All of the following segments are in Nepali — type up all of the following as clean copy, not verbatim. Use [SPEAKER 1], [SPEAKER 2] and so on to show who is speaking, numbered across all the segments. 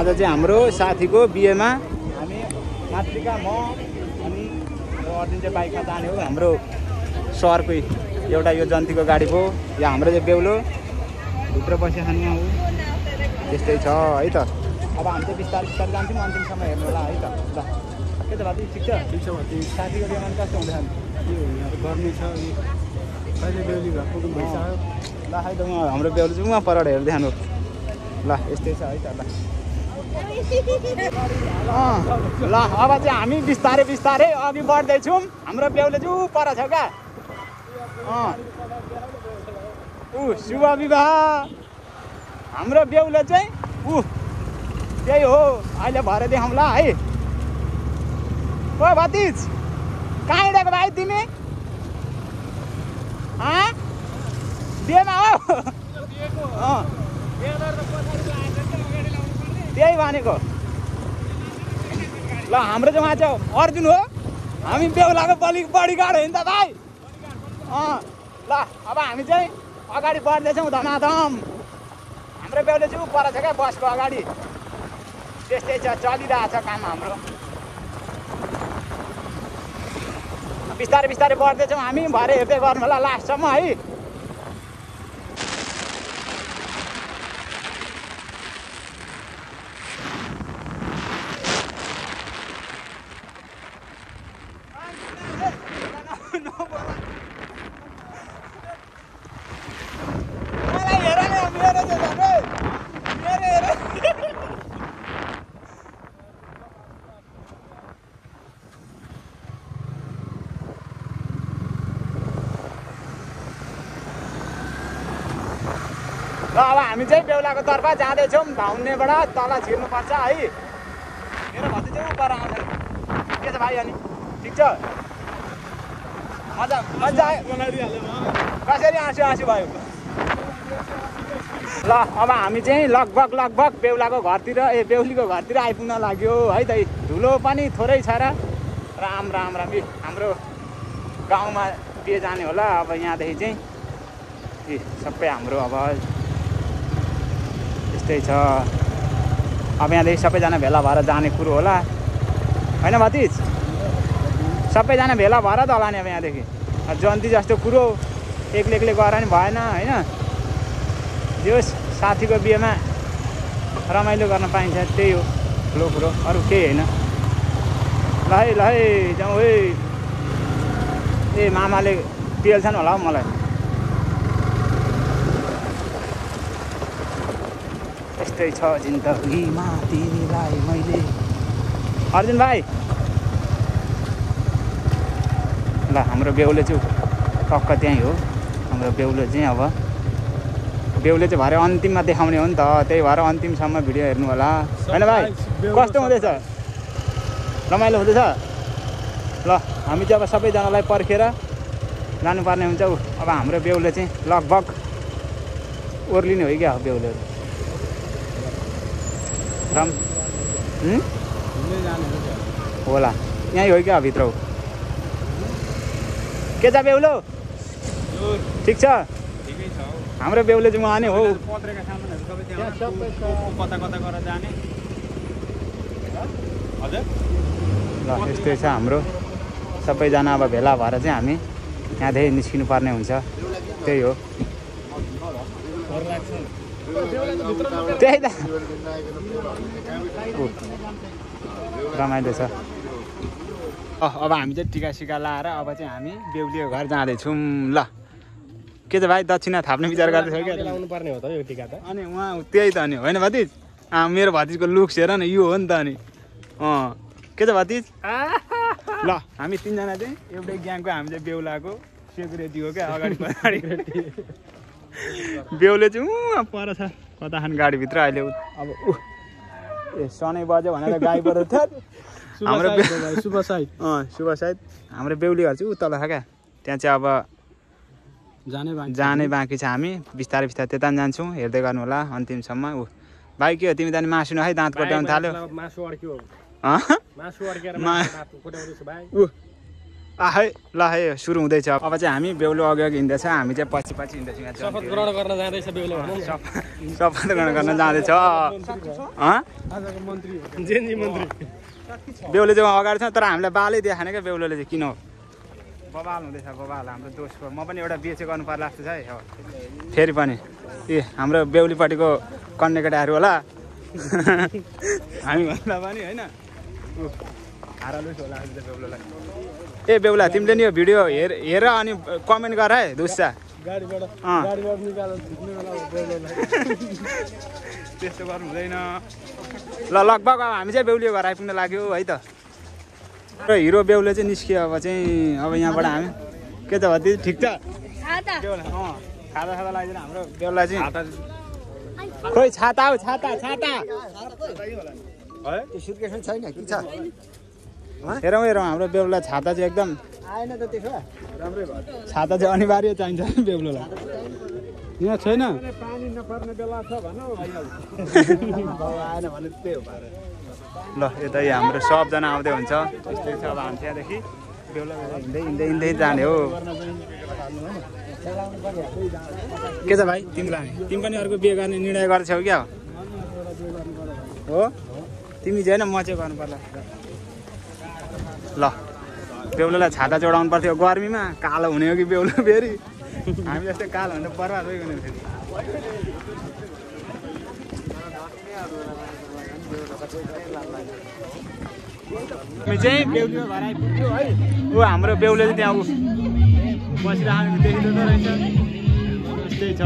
[SPEAKER 1] आज चाहिँ हाम्रो साथीको बिहेमा हामी मातृका म अनि अर्जुन चाहिँ बाइकमा जाने हो। हाम्रो सहरकै एउटा यो जन्तीको गाडी भयो। या हाम्रो चाहिँ बेहुलो भित्र बसेर खाने हो। त्यस्तै छ है त। अब हामी चाहिँ बिस्तारै बिस्तारै जान्छौँ अन्तिमसम्म हेर्नु होला है त। ल के त भाइ ठिक छ? ठिक छ भाइ। साथीको बिहेमा कस्तो हुँदैछ?
[SPEAKER 2] गर्मी छ अहिले बेहुली घर पुग्नु भइसक्यो।
[SPEAKER 1] ल है त हाम्रो बेहुली चाहिँ उहाँ परबाट हेर्दै खानु। ल यस्तै छ है त। ल अब चाहिँ हामी बिस्तारै बिस्तारै अघि बढ्दैछौँ। हाम्रो बेहुली चाहिँ ऊ पर छ क्या। शुभ विवाह। हाम्रो बेहुली चाहिँ त्यही हो। अहिले भएर देखाउँला है। ओ भतिज कहाँ हिँडेको भाइ तिमी? बिहेमा हो? त्यही भनेको। ल हाम्रो चाहिँ उहाँ चाहिँ अर्जुन हो। हामी बेहुलाको बडीगार्ड हो नि त भाइ। ल अब हामी चाहिँ अगाडि बढ्दैछौँ धमाधम। हाम्रो बेहुली चाहिँ पर छ क्या बसको अगाडि। त्यस्तै छ चलिरहेछ काम हाम्रो। बिस्तारै बिस्तारै बढ्दैछौँ हामी। भरे हेर्दै गर्नु होला लास्टसम्म है। ल अब हामी चाहिँ बेहुलाको तर्फ जाँदैछौँ। धाउनेबाट तल छिर्नुपर्छ है। मेरो भतिज चाहिँ पर आउँछ। के छ भाइ अनि ठिक छ? मजा मजा आयो? कसरी आँसु आँसु भयो? ल अब हामी चाहिँ लगभग बेहुलाको घरतिर बेहुलीको घरतिर आइपुग्न लाग्यो है त। धुलो पनि थोरै छ र राम हाम्रो गाउँमा बिहे जाने होला। अब यहाँदेखि चाहिँ सबै हाम्रो अब त्यस्तै छ। अब यहाँदेखि सबैजना भेला भएर जाने कुरो होला होइन भतिज? सबैजना भेला भएर त होला नि अब यहाँदेखि। जन्ती जस्तो कुरो एक्लै गएर नि भएन होइन। जो साथीको बिहेमा रमाइलो गर्न पाइन्छ त्यही हो ठुलो कुरो, अरू केही होइन। ल है जाउँ है। ए मामाले पेल्छन् होला हौ मलाई। यस्तै छ जिन्दगीमा तिमीलाई मैले। अर्जुन भाइ ल हाम्रो बेहुली चाहिँ टक्क त्यहीँ हो। हाम्रो बेहुली चाहिँ अब बेहुली चाहिँ भरे अन्तिममा देखाउने हो नि त। त्यही भएर अन्तिमसम्म भिडियो हेर्नु होला होइन भाइ? कस्तो हुँदैछ? रमाइलो हुँदैछ? ल हामी चाहिँ अब सबैजनालाई पर्खेर जानुपर्ने हुन्छ। अब हाम्रो बेहुली चाहिँ लगभग ओर्लिने हो क्या बेहुलीहरू। होला यहीँ हो क्या भित्र हो? के छ बेहुलो? ठिक छ? हाम्रो बेहुली चाहिँ उहाँ नै हो। ल यस्तै छ हाम्रो। सबैजना अब भेला भएर चाहिँ हामी यहाँदेखि निस्किनु पर्ने हुन्छ। त्यही हो। त्यही त रमाइलो छ। अब हामी चाहिँ टिका सिका लाएर अब चाहिँ हामी बेहुलीको घर जाँदैछौँ। ल के छ भाइ दक्षिणा थाप्ने विचार गर्दैछ क्या?
[SPEAKER 2] लाउनु पर्ने हो त यो टिका त।
[SPEAKER 1] अनि उहाँ त्यही त नि होइन भतिज? मेरो भतिजको लुक्स हेर न यो हो नि त। अनि के छ भतिज? ल हामी तिनजना चाहिँ एउटै ग्याङको हामी चाहिँ बेहुलाको सेक्युरिटी हो क्या अगाडि पछाडि। बेहुले चाहिँ पर छ कता खान गाडीभित्र अहिले। अब ए सनै बज्यो भनेर गाई पऱ्यो थियो हाम्रो
[SPEAKER 2] शुभ साइड।
[SPEAKER 1] हाम्रो बेहुली घर चाहिँ ऊ तल छ क्या। त्यहाँ चाहिँ अब जाने बाँकी छ। हामी बिस्तारै बिस्तारै त्यता पनि जान्छौँ। हेर्दै गर्नु होला अन्तिमसम्म। भाइ के हो तिमी त नि मासु नखाइ दाँत कोट्याउनु थाल्यो? है ल है सुरु हुँदैछ अब चाहिँ हामी बेहुलो अघि अघि हिँड्दैछ हामी चाहिँ पछि पछि हिँड्दैछौँ यहाँ
[SPEAKER 3] शपथ ग्रहण गर्न जाँदैछ बेहुला
[SPEAKER 1] शपथ ग्रहण गर्न जाँदैछ
[SPEAKER 3] जेनजी मन्त्री
[SPEAKER 1] बेहुले चाहिँ अगाडि छ तर हामीलाई बालै देखाएन क्या बेहुलोले चाहिँ किन बबाल हुँदैछ बबाल हाम्रो दोषको म पनि एउटा बिहे चाहिँ गर्नु पर्ला जस्तो छ है फेरि पनि ए हाम्रो बेहुलीपट्टिको कन्ने केटाहरू होला हामी भन्दा पनि होइन हारालुस होला बेहुलोलाई ए बेहुला तिमीले नि यो भिडियो हेर अनि कमेन्ट गर है दुस्सा त्यस्तो गर्नु हुँदैन ल लगभग अब हामी चाहिँ बेहुली घर आइपुग्न लाग्यो है त र हिरो बेहुले चाहिँ निस्कियो अब चाहिँ अब यहाँबाट हामी के त भति ठिक छ बेहुला खाजा खाजा लगाइदिएर हाम्रो बेहुला चाहिँ खोइ छाता हौ छाता छाता
[SPEAKER 2] छैन कि छ
[SPEAKER 1] हेरौँ हेरौँ हाम्रो बेहुला छाता चाहिँ एकदम
[SPEAKER 2] आएन त त्यसो राम्रै भयो
[SPEAKER 1] छाता चाहिँ अनिवार्य चाहिन्छ बेहुलालाई यहाँ छैन
[SPEAKER 2] पानी नपर्ने बेला छ भनौँ आएन भने त्यही हो
[SPEAKER 1] ल यता हाम्रो सबजना आउँदै हुन्छ यस्तै छ अब हामी त्यहाँदेखि बेहुला हिँड्दै हिँड्दै हिँड्दै जाने हो के छ भाइ तिमीलाई तिमी पनि अर्को बिहे गर्ने निर्णय गर्छौ क्या हो तिमी चाहिँ होइन म चाहिँ गर्नु पर्ला ल बेहुलालाई छाता जोडाउनु पर्थ्यो गर्मीमा कालो हुने हो कि बेहुला फेरि हामी जस्तै कालो भने त बर्बाद भइगयो फेरि हामी चाहिँ बेहुलीको घर आइपुग्यो है ऊ हाम्रो बेहुले चाहिँ त्यहाँ बसिरहेको देखिँदो रहेछ यस्तै छ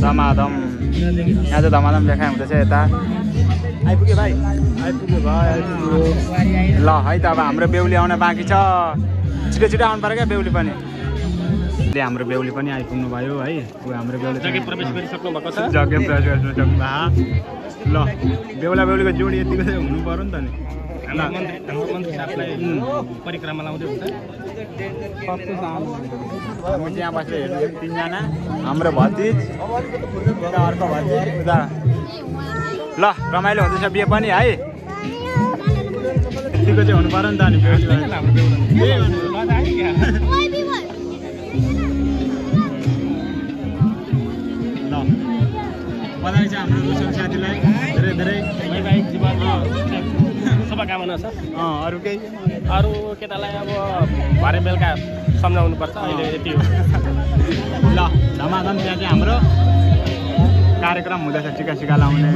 [SPEAKER 1] धमाधम यहाँ चाहिँ धमाधम लेखाइ हुँदैछ यता आइपुग्यो भाइ
[SPEAKER 2] आइपुग्यो भाइ
[SPEAKER 1] ल है त अब हाम्रो बेहुली आउन बाँकी छ छिटो छिटो आउनु पर्यो क्या बेहुली पनि हाम्रो बेहुली पनि आइपुग्नु भयो है ऊ हाम्रो बेहुली
[SPEAKER 3] जग्गा प्रवेश गरिसक्नु भएको छ
[SPEAKER 1] जग्गा प्रवेश गरिसक्नु ल बेहुला बेहुलीको जोडी यतिको चाहिँ हुनु पर्यो नि त नि
[SPEAKER 3] मन्त्री साहबलाई परिक्रमा लाउँदै हुन्छ
[SPEAKER 1] हामी त्यहाँ बसेर हेर्नु तिनजना हाम्रो भतिज उता अर्को भतिज उता ल रमाइलो हुँदैछ बिहे पनि है यतिको चाहिँ हुनु पर्यो नि त अनि ल बधाई छ हाम्रो रोशन साथीलाई धेरै धेरै
[SPEAKER 3] वैवाहिक जीवनमा शुभकामना छ
[SPEAKER 1] अरू केही
[SPEAKER 3] अरू केटालाई अब भरे बेलुका सम्झाउनु पर्छ अहिले यति हो
[SPEAKER 1] ल धमाधम त्यहाँ चाहिँ हाम्रो कार्यक्रम हुँदैछ टिका सिका लाउने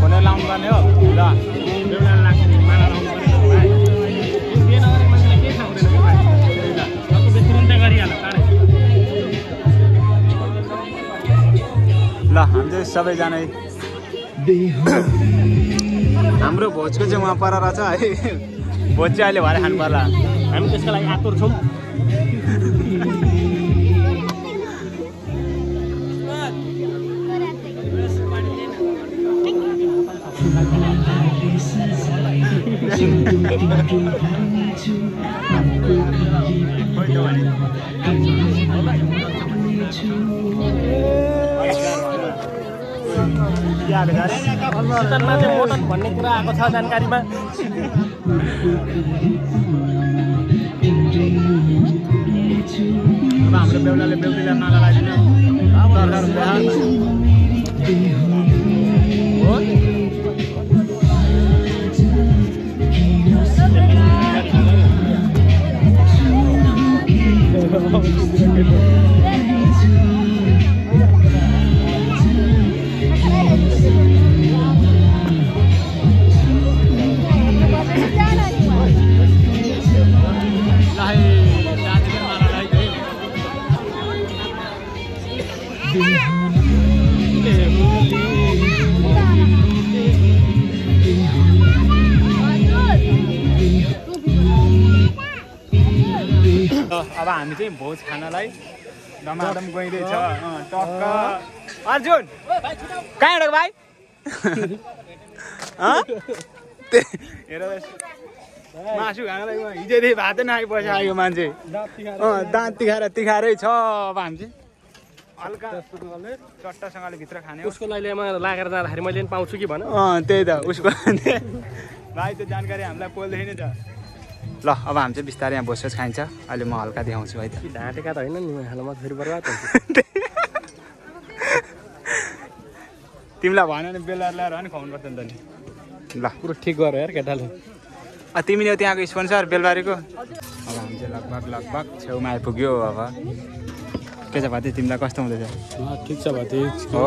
[SPEAKER 1] खोलेर लाउनु पर्ने हो ल माला लाउनु पर्ने
[SPEAKER 3] मान्छेलाई केही थाहा हुँदैन तुरुन्तै गरिहाल्छ
[SPEAKER 1] ल हामी चाहिँ सबैजना हाम्रो भोजको चाहिँ उहाँ पर रहेछ है भोज चाहिँ अहिले भएर खानु पर्ला
[SPEAKER 3] हामी त्यसको लागि आतुर छौँ किचनमा चाहिँ मोटन भन्ने कुरा आएको छ जानकारीमा
[SPEAKER 1] अब हाम्रो बेहुलाले बेहुलीलाई माला लगाइदिनु अब हामी चाहिँ भोज खानलाई धमाधम गइँदैछ टक्क अर्जुन कहाँ हिँडेको भाइ हेर मासु खानलाई हिजोदेखि भातै नआइपछि आयो मान्छे दाँत तिखारै छ अब हामी चाहिँ हल्का चट्टासँगले भित्र खाने
[SPEAKER 3] उसको लैलेमा लागेर जाँदाखेरि मैले पनि पाउँछु कि भन
[SPEAKER 1] त्यही त उसको भाइ त्यो जानकारी हामीलाई पोल्दैन नि त ल अब हामी चाहिँ बिस्तारै यहाँ भोज खाइन्छ अहिले म हल्का देखाउँछु है त
[SPEAKER 3] ढाँटेका त होइन नि हालमा फेरि बर्बाद हुन्छ
[SPEAKER 1] तिमीलाई भएन भने बेला ल्याएर नि खुवाउनु पर्छ नि त नि ल
[SPEAKER 3] पुरो ठिक गर यार केटाले
[SPEAKER 1] तिमीले त्यहाँको स्पोन्सर बेलबारीको अब हामी चाहिँ लगभग छेउमा आइपुग्यो अब के छ भाइ तिमीलाई कस्तो हुँदैछ
[SPEAKER 2] ठिक छ भाइ
[SPEAKER 1] हो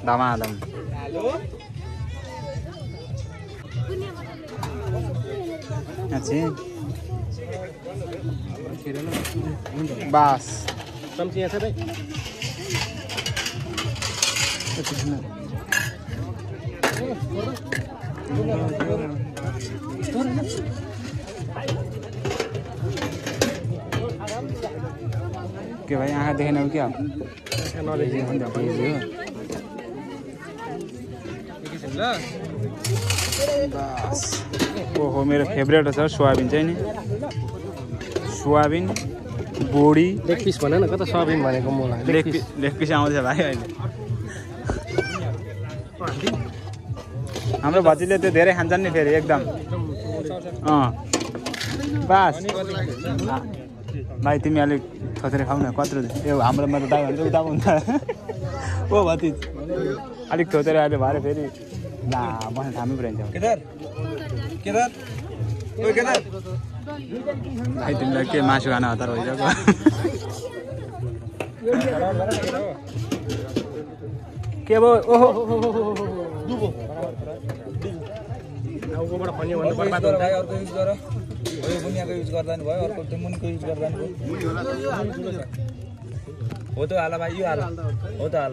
[SPEAKER 1] धमाधम बास
[SPEAKER 3] चम्ची यहाँ छ भाइ
[SPEAKER 1] के भाइ आँखा देखेन क्या ओहो मेरो फेभरेट छ सोयाबिन चाहिँ नि सोयाबिन बोडी
[SPEAKER 3] लेग पिस भन न कता सोयाबिन भनेको मलाई
[SPEAKER 1] लेग पिस आउँछ भाइ अहिले हाम्रो भतिले त्यो धेरै खान्छन् नि फेरि एकदम बास भाइ तिमी अलिक थोत्रे खाऊ न कत्रो यो हाम्रोमा त दाइ भन्छ उता हुन्छ ओ भतिज अलिक थोत्रे अहिले भएर फेरि ला बस्न थाम्नु पर्यो भाइ तिमीलाई के मासु खान हतार भइसक्यो के भयो ओहो
[SPEAKER 3] टाउकोबाट खन्यो भने बर्बाद हुन्छ
[SPEAKER 4] अर्को युज गर यो बुनियाको युज गर्दा नि भयो अर्को त्यो मुनिको युज गर्दा नि भयो हो त हाल भाइ यो हाल हो त हाल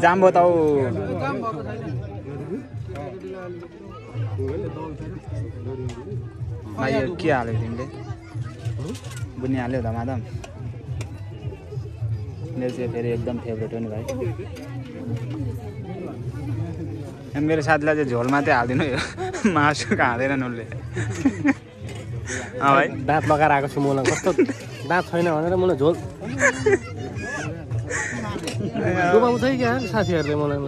[SPEAKER 1] जाम्बो त भाइ यो के हाल्यो तिमीले बुनि हाल्यो धमाधम मेरो चाहिँ फेरि एकदम फेभरेट हो नि भाइ मेरो साथीलाई चाहिँ झोल मात्रै हालिदिनु यो मासु खाँदैनन् उसले भाइ
[SPEAKER 3] दाँत लगाएर आएको छु मलाई कस्तो दाँत छैन भनेर मलाई झोल डुबाउँछ क्या साथीहरूले मलाई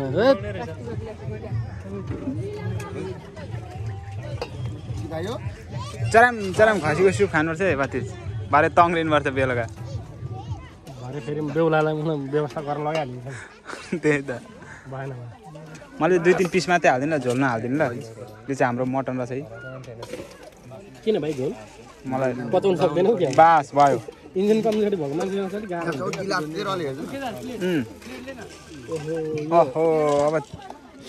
[SPEAKER 1] चराम चराम खसीको सुप खानुपर्छ है भतिज बारे तङ्ग्रिनुपर्छ बेलुका
[SPEAKER 3] भरे फेरि बेहुलालाई मलाई व्यवस्था गरेर लगाइहालिन्छ
[SPEAKER 1] त्यही त
[SPEAKER 3] भएन
[SPEAKER 1] मैले 2-3 पिस मात्रै हालिदिनु ल झोल नहालिदिनु ल यो चाहिँ हाम्रो मटन रहेछ है
[SPEAKER 3] किन भाइ झोल
[SPEAKER 1] मलाई
[SPEAKER 3] पचाउनु सक्दैनौ क्या
[SPEAKER 1] बास भयो
[SPEAKER 3] इन्जिन कम्प्लिट भएको मान्छेसँग चाहिँ गाह्रो
[SPEAKER 1] ओहो अब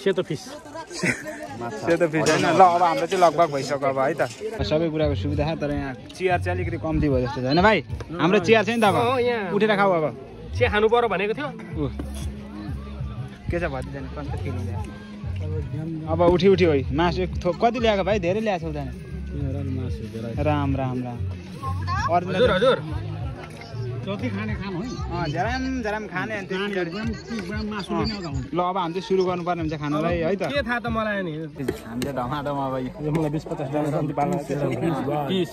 [SPEAKER 3] सेतो फिस
[SPEAKER 1] सेतो फिस होइन ल अब हाम्रो चाहिँ लगभग भइसक्यो अब है त सबै कुराको सुविधा छ तर यहाँ चियर चाहिँ अलिकति कम्ती भयो जस्तो छ होइन भाइ हाम्रो चियर चाहिँ नि त अब उठेर खाऊ अब
[SPEAKER 3] चिया खानु पर्यो भनेको थियो
[SPEAKER 1] के छ भतिजान कस्तो फिल हुन्छ अब उठी है मासु कति ल्याएको भाइ धेरै ल्याएको छौ राम राम राम
[SPEAKER 3] हजुर हजुर
[SPEAKER 2] जति खाने खाम है
[SPEAKER 1] झराम खाने ल अब हामी चाहिँ सुरु गर्नुपर्ने हुन्छ खानालाई है त
[SPEAKER 3] के थाहा त मलाई नि
[SPEAKER 1] हामीले धमाधम अब
[SPEAKER 3] मलाई 20-50 जना कम्ती पाल्न
[SPEAKER 1] पिस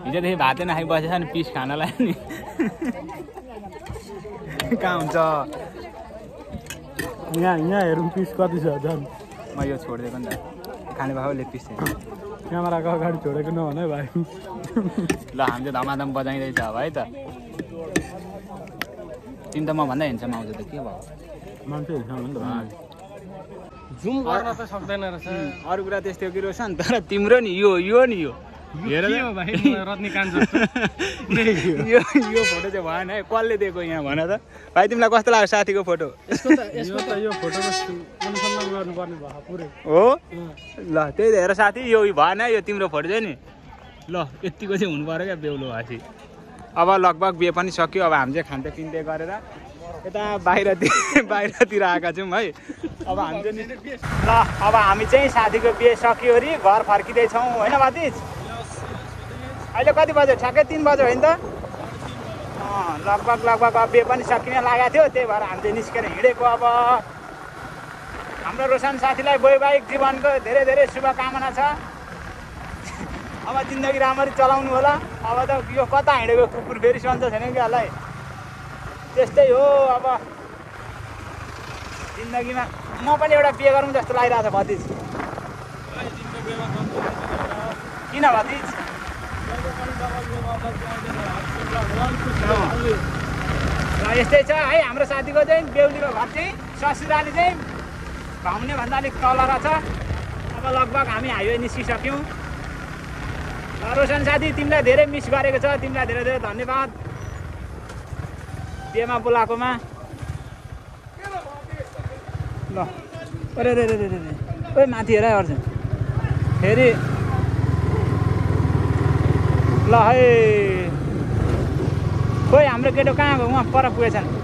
[SPEAKER 1] हिजोदेखि भातै नखाइबसेछ नि पिस खानालाई नि कहाँ हुन्छ
[SPEAKER 2] यहाँ हेरौँ पिस कति छ झन्
[SPEAKER 1] म यो छोडिदिएको नि त खाने भएको लेग पिस चाहिँ
[SPEAKER 2] क्यामेराको अगाडि छोडेको नभन है भाइ
[SPEAKER 1] ल हामी चाहिँ धमाधम बजाइँदैछ अब है त तिमी त म भन्दा हिँड्छमा आउँछ त के भयो
[SPEAKER 2] मान्छे हिँड्छ भने त
[SPEAKER 3] जुम गर्न त सक्दैन रहेछ
[SPEAKER 1] अरू कुरा त्यस्तै हो कि रोशन तर तिम्रो नि यो नि यो हेर
[SPEAKER 3] भाइ रजनीकान्त जस्तो
[SPEAKER 1] यो फोटो चाहिँ भएन है कसले दिएको यहाँ भन त भाइ तिमीलाई कस्तो लाग्यो साथीको फोटो
[SPEAKER 2] यो फोटोमा अनुसन्धान गर्नुपर्ने भयो पुरै
[SPEAKER 1] हो ल त्यही त हेर साथी यो भएन यो तिम्रो फोटो चाहिँ नि ल यतिको चाहिँ हुनु पऱ्यो क्या बेहुलो भाषी अब लगभग बिहे पनि सक्यो अब हामी चाहिँ खाँदै पिँदै गरेर यता बाहिरतिर आएका छौँ है अब हामी चाहिँ ल अब हामी चाहिँ साथीको बिहे सक्यो अरे घर फर्किँदैछौँ होइन भतिज अहिले कति बज्यो ठ्याक्कै 3 बज्यो होइन त लगभग अब बिहे पनि सकिने लागेको थियो त्यही भएर हामी चाहिँ निस्केर हिँडेको अब हाम्रो रोशन साथीलाई वैवाहिक जीवनको धेरै धेरै शुभकामना छ। अब जिन्दगी राम्ररी चलाउनु होला। अब त यो कता हिँडेको कुकुर फेरि सन्चो छैन कि यसलाई। त्यस्तै हो अब जिन्दगीमा। म पनि एउटा बिहे गरौँ जस्तो लागिरहेको छ भतिज। किन भतिज? र यस्तै छ है हाम्रो साथीको चाहिँ बेहुलीको घर चाहिँ ससुराली चाहिँ भाउने भन्दा अलिक तल रहेछ। अब लगभग हामी हाइवे निस्किसक्यौँ। रोशन साथी तिमीलाई धेरै मिस गरेको छ। तिमीलाई धेरै धेरै धन्यवाद बिहेमा बोलाएकोमा। ल अरे रे रे रे रे ओइ माथि हेर अर्जुन फेरि। ल है खोइ हाम्रो केटो कहाँ गयो? उहाँ पर पुगेछन्।